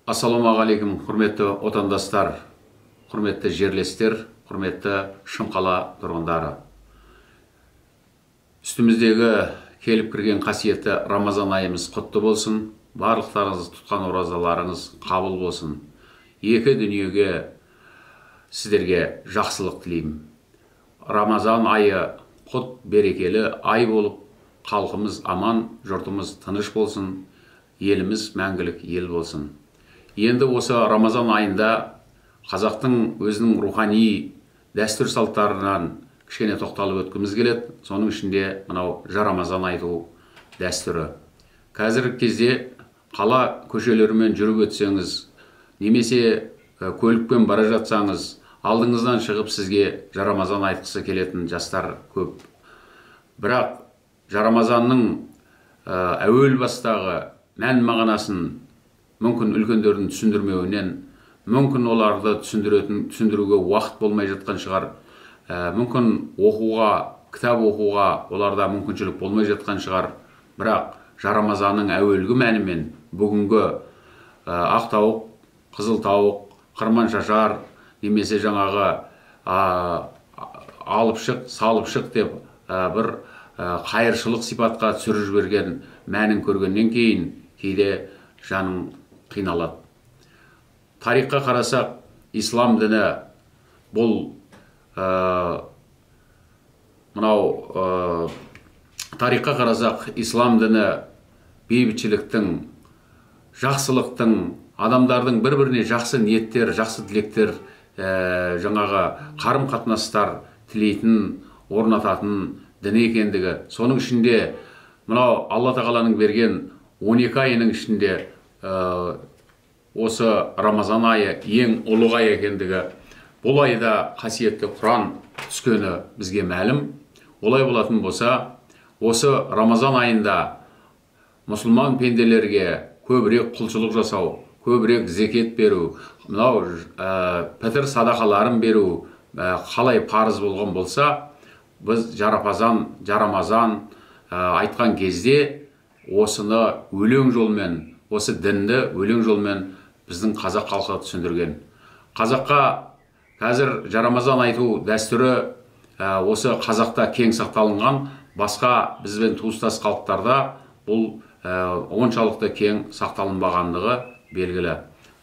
Ассалаумағалейкум, құрметті отандастар, құрметті жерлестер, құрметті Шымқала тұрғындары. Үстіміздегі келіп кірген қасиетті Рамазан айымыз құтты болсын, барлықтарыңыз тұтқан оразаларыңыз қабыл болсын. Екі дүниеге сіздерге жақсылық тілеймін. Рамазан айы құт берекелі ай болып, халқымыз аман, жұртымыз тыныш болсын, еліміз мәңгілік ел болсын. Енді осы Рамазан айында қазақтың өзінің рухани дәстүр салттарынан кішкене тоқталып өткіміз келеді. Соның ішінде мынау жарамазан айту дәстүрі. Қазіргі кезде қала көшелерімен жүріп өтсеңіз, немесе көлікпен бара жатсаңыз, алдыңыздан шығып сізге жарамазан айтқысы келетін жастар көп. Бірақ жарамазанның әуел бастағы мән мағынасын мүмкін үлкендердің түсіндірмеуінен, мүмкін оларды түсіндіруге уақыт болмай жатқан шығар, мүмкін оқуға, кітап оқуға оларда мүмкіншілік болмай жатқан шығар. Бірақ жарамазанның әуелгі мәнімен бүгінгі ақ тауық, қызыл тауық, қырман шашар, немесе жаңағы алып шық, салып шық деп бір қайыршылық сипатқа түсіріп жіберген мәнін көргеннен кейін кейде жаның қиналады. Тарихқа қарасақ, ислам діні бұл тарихқа қарасақ, ислам діні бейбітшіліктің, жақсылықтың, адамдардың бір-біріне жақсы ниеттер, жақсы тілектер, жаңағы қарым-қатынастар тілейтін, орнататын дін екендігі. Соның ішінде мынау Алла тағаланың берген 12 айының ішінде осы Рамазан айы ең ұлық ай екендігі, бұл айда қасиетті Құран түскені бізге мәлім. Олай болатын болса, осы Рамазан айында мұсылман пенделерге көбірек құлшылық жасау, көбірек зекет беру, мынау пітір садақаларын беру қалай парыз болған болса, біз жарамазан айтқан кезде осыны өлең жолмен, осы дінді өлең жолмен біздің қазақ халқы түсіндірген. Қазаққа қазір жарамазан айту дәстүрі осы қазақта кең сақталынған, басқа бізбен туыстас халықтарда бұл оншалықты кең сақталынбағандығы белгілі.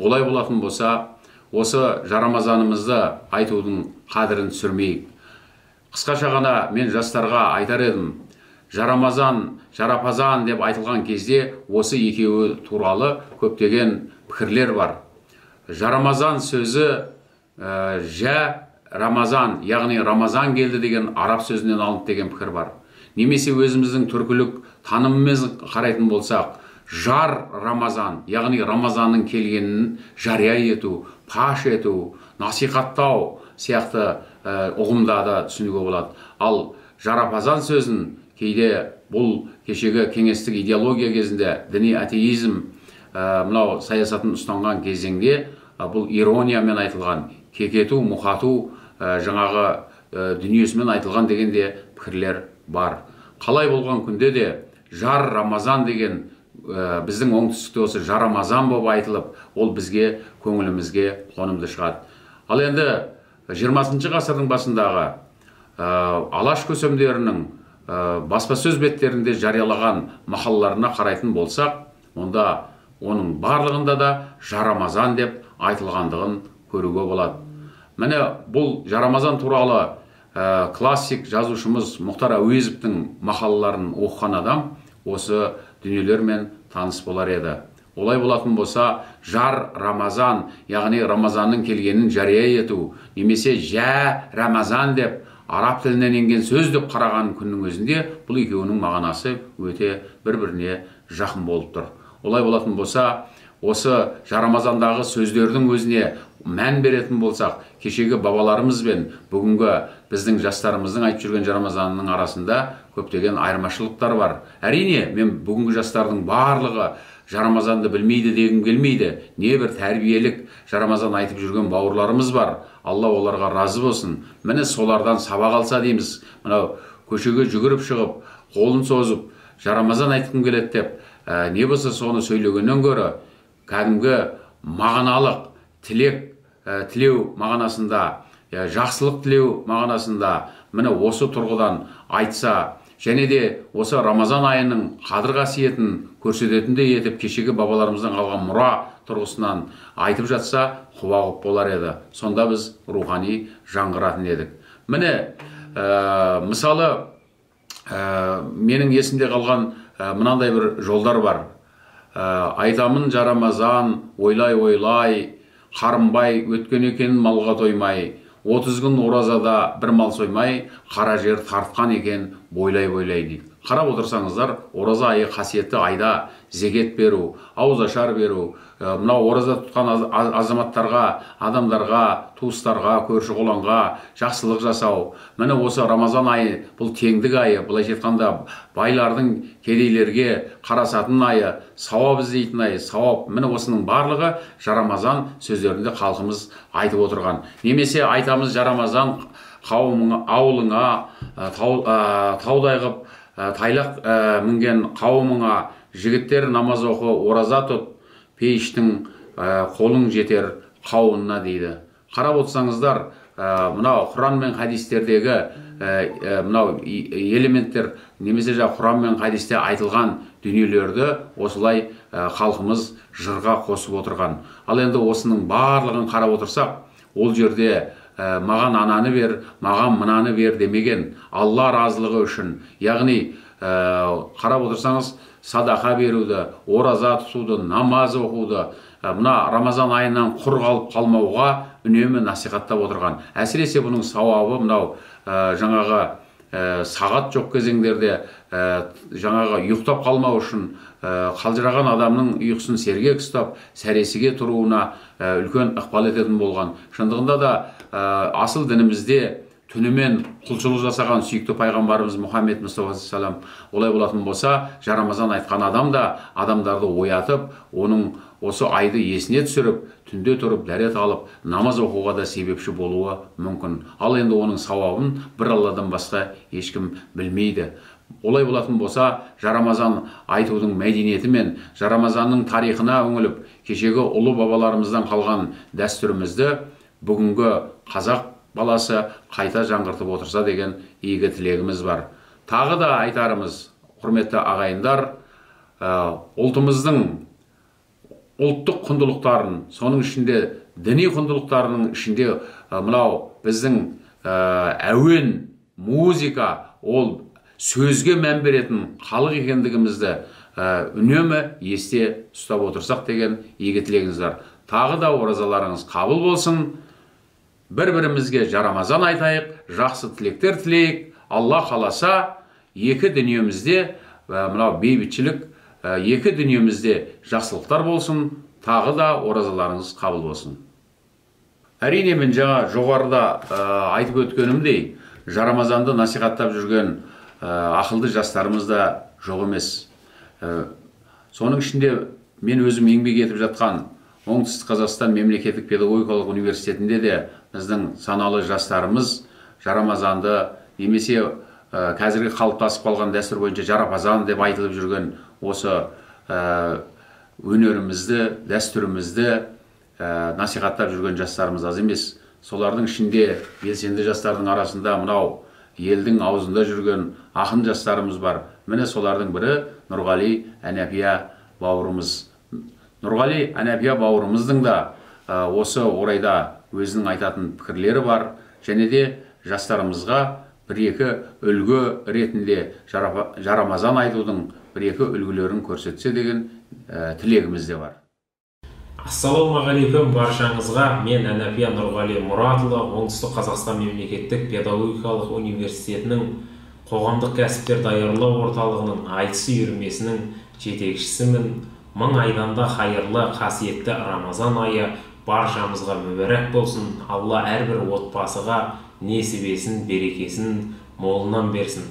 Олай болатын болса, осы жарамазанымызды айтудың қадірін түсірмейік. Қысқаша ғана мен жастарға айтар едім, жарамазан, жарапазан деп айтылған кезде осы екеуі туралы көптеген пікірлер бар. Жарамазан сөзі Рамазан, яғни Рамазан келді деген араб сөзінен алынды деген пікір бар. Немесе өзіміздің түркілік танымымыз қарайтын болсақ, жар Рамазан, яғни Рамазанның келгенін жария ету, паш ету, насихаттау сияқты ұғымда да түсінуге болады. Ал жарапазан сөзін кейде бұл кешегі кеңестік идеология кезінде діни атеизм мынау саясатын ұстанған кезеңде бұл ирониямен айтылған, кекету, мұқату жаңағы дүниесімен айтылған дегенде пікірлер бар. Қалай болған күнде де жар Рамазан деген біздің оңтүстікте осы жарамазан болып айтылып, ол бізге көңілімізге қонымды шығады. Ал енді 20 ғасырдың басындағы алаш көсемдерінің баспасөз беттерінде жариялаған мақалаларына қарайтын болсақ, онда оның барлығында да жарамазан деп айтылғандығын көруге болады. Міне бұл жарамазан туралы классик жазушымыз Мұхтар Әуезовтің мақалаларын оқыған адам осы дүниелермен таныс болар еді. Олай болатын болса, жар Рамазан, яғни Рамазанның келгенін жария ету, немесе Рамазан деп араб тілінен енген сөз деп қараған күннің өзінде бұл екеуінің мағынасы өте бір-біріне жақын болып тұр. Олай болатын болса, осы жарамазандағы сөздердің өзіне мән беретін болсақ, кешегі бабаларымыз бен бүгінгі біздің жастарымыздың айтып жүрген жарамазанның арасында көптеген айырмашылықтар бар. Әрине, мен бүгінгі жастардың барлығы жарамазанды білмейді дегім келмейді. Небір тәрбиелік жарамазан айтып жүрген бауырларымыз бар. Алла оларға разы болсын. Міне солардан сабақ алса дейміз. Мынау көшеге жүгіріп шығып, қолын созып, жарамазан айтқым келеді деп, не болса соны сөйлегеннен гөрі, кәдімгі мағыналық тілеу мағынасында, жақсылық тілеу мағынасында міне осы тұрғыдан айтса, және де осы Рамазан айының қадір қасиетін көрсететіндей етіп кешегі бабаларымыздан қалған мұра тұрғысынан айтып жатса, құба-құп болар еді. Сонда біз рухани жаңғыратын едік. Міне, мысалы, менің есімде қалған мынандай бір жолдар бар. Айтамын жарамазан, ойлай, қарынбай, өткен екен малға тоймай, 30 күн оразада бір мал соймай, қара жер тартқан екен бойлай дейді. Қарап отырсаңыздар, ораза айы қасиетті айда зекет беру, ауызашар беру, мынау ораза тұтқан азаматтарға, адамдарға, туыстарға, көрші қолаңға жақсылық жасау. Міне осы Рамазан айы бұл теңдік айы, былайша айтқанда байлардың кедейлерге қарасатын айы, сауап іздейтін айы, сауап. Міне осының барлығы жарамазан сөздерінде халқымыз айтып отырған. Немесе айтамыз жарамазан қауымыңа, ауылыңа, таудай қып тайлақ мінген қауымыңа, жігіттер намаз оқы, ораза тұт, пейіштің қолың жетер қауынына дейді. Қарап отырсаңыздар, мынау Құран мен хадистердегі мынау элементтер, немесе Құран мен хадисте айтылған дүниелерді осылай халқымыз жырға қосып отырған. Ал енді осының барлығын қарап отырсақ, ол жерде маған ананы бер, маған мынаны бер демеген, Алла разылығы үшін. Яғни, қарап отырсаңыз, садақа беруді, ораза тұтуды, намаз оқуды, мына Рамазан айынан құр қалып қалмауға үнемі насихаттап отырған. Әсіресе бұның сауабы мынау жаңағы сағат жоқ кезеңдерде жаңағы ұйықтап қалмау үшін, қалжыраған адамның ұйқысын сергек ұстап, сәресіге тұруына үлкен ықпал ететін болған. Шындығында да асыл дінімізде түнімен құлшылық жасаған сүйікті пайғамбарымыз Мұхаммед Мұстафа салам олай болатын болса, жарамазан айтқан адам да адамдарды оятып, оның осы айды есіне түсіріп, түнде тұрып дәрет алып, намаз оқуға да себепші болуы мүмкін. Ал енді оның сауабын бір Алладан басқа ешкім білмейді. Олай болатын болса, жарамазан айтудың мәдениеті мен жарамазанның тарихына үңіліп, кешегі ұлы бабаларымыздан қалған дәстүрімізді бүгінгі қазақ баласы қайта жаңғыртып отырса деген игі тілегіміз бар. Тағы да айтарымыз, құрметті ағайындар, ұлтымыздың ұлттық құндылықтарын, соның ішінде діни құндылықтарының ішінде мынау біздің әуен, музыка, ол сөзге мән беретін халық екендігімізді үнемі есте ұстап отырсақ деген игі тілегіңіз бар. Тағы да оразаларыңыз қабыл болсын. Бір-бірімізге жарамазан айтайық, жақсы тілектер тілейік. Алла қаласа, екі дүниемізде мынау бейбітшілік, екі дүниемізде жақсылықтар болсын. Тағы да оразаларыңыз қабыл болсын. Әрине, мен жаңа жоғарыда айтып өткенімдей, жарамазанды насихаттап жүрген ақылды жастарымыз да жоқ емес. Соның ішінде мен өзім еңбек етіп жатқан Оңтүстік Қазақстан мемлекеттік педагогикалық университетінде де біздің саналы жастарымыз жарамазанды, немесе қазіргі қалыптасып қалған дәстүр бойынша жарапазан деп айтылып жүрген осы өнерімізді, дәстүрімізді насихаттап жүрген жастарымыз аз емес. Солардың ішінде белсенді жастардың арасында мынау елдің аузында жүрген ақын жастарымыз бар. Міне солардың бірі Нұрғали Әнәпия бауырымыз. Нұрғали Әнәпия бауырымыздың да осы орайда өзінің айтатын пікірлері бар, және де жастарымызға бір-екі үлгі ретінде жарамазан айтудың бір-екі үлгілерін көрсетсе деген тілегіміз де бар. Ассалаумағалейкум баршаңызға. Мен Әнәпия Нұрғали Мұратұлы, Оңтүстік Қазақстан мемлекеттік педагогикалық университетінің қоғамдық кәсіптер даярлау орталығының айтыс үйірмесінің жетекшісімін. Мың айданда хайырлы, қасиетті Рамазан айы баршамызға мүбәрәк болсын. Алла әрбір отбасыға несібесін, берекесін молынан берсін.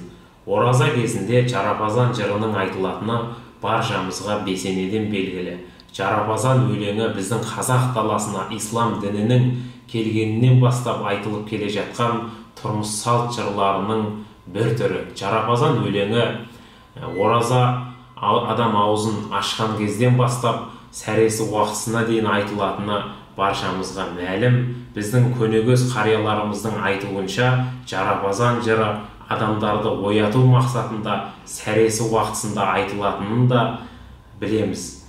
Ораза кезінде жарапазан жырының айтылатыны баршамызға бесенеден белгілі. Жарапазан өлеңі біздің қазақ даласына ислам дінінің келгенінен бастап айтылып келе жатқан тұрмыс салт жырларының бір түрі. Жарапазан өлеңі ораза адам аузын ашқан кезден бастап сәресі уақытысына дейін айтылатыны баршамызға мәлім. Біздің көнегөз қарияларымыздың айтуынша Жарапазан жыры адамдарды ояту мақсатында сәресі уақытысында айтылатынын да білеміз.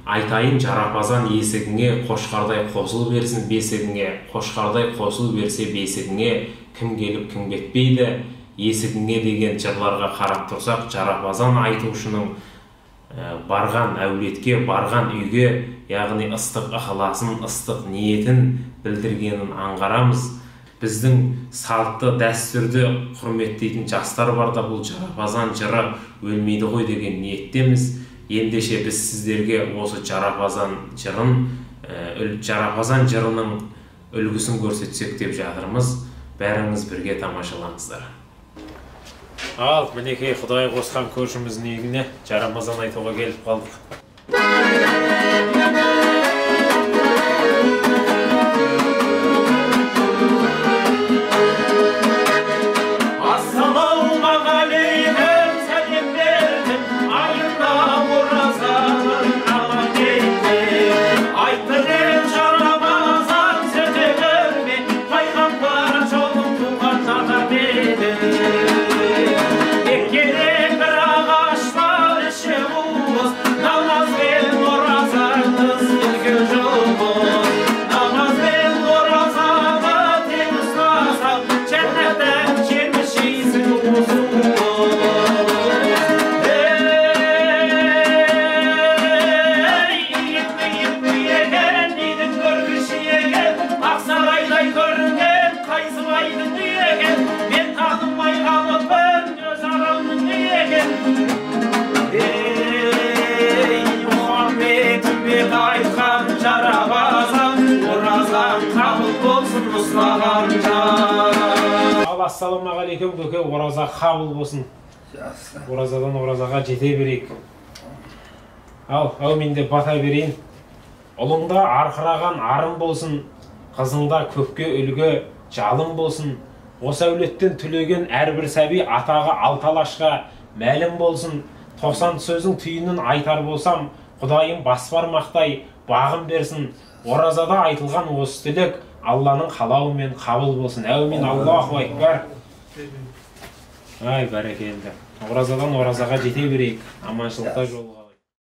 Айтайын, Жарапазан есігіңе қошқардай қосыл берсін бесігіңе, қошқардай қосыл берсе бесігіңе, кім келіп кім кетпейді есігіңе деген жырларға қарап тұрсақ, Жарапазан айтушының барған әулетке, барған үйге, яғни ыстық ықыласын, ыстық ниетін білдіргенін аңғарамыз. Біздің салтты, дәстүрді құрметтейтін жастар барда бұл Жарапазан жыры өлмейді ғой деген ниеттеміз. Ендеше біз сіздерге осы Жарапазан жырының үлгісін көрсетсек деп жатырмыз. Бәріңіз бірге тамашалаңыздар. Ал, мінекей Құдай қосқан көршіміздің үйіне Жарапазан айтуға келіп қалдық. Ассалаумағалейкум көке, ораза қабыл болсын. Оразадан оразаға жете берейік. Ал, әумин деп бата берейін. Ұлыңда арқыраған арым болсын, қызыңда көпке үлгі жалым болсын. Осы әулеттен түлеген әрбір сәби атағы алталашқа мәлім болсын. 90 сөздің түйінін айтар болсам, Құдайым бас бармақтай бағым берсін. Оразада айтылған осы тілек Алланың қалауымен қабыл болсын. Әумин, Аллаху акбар. Ай, бәрекелді. Оразадан оразаға жете берейік. Аманшылықта жолға.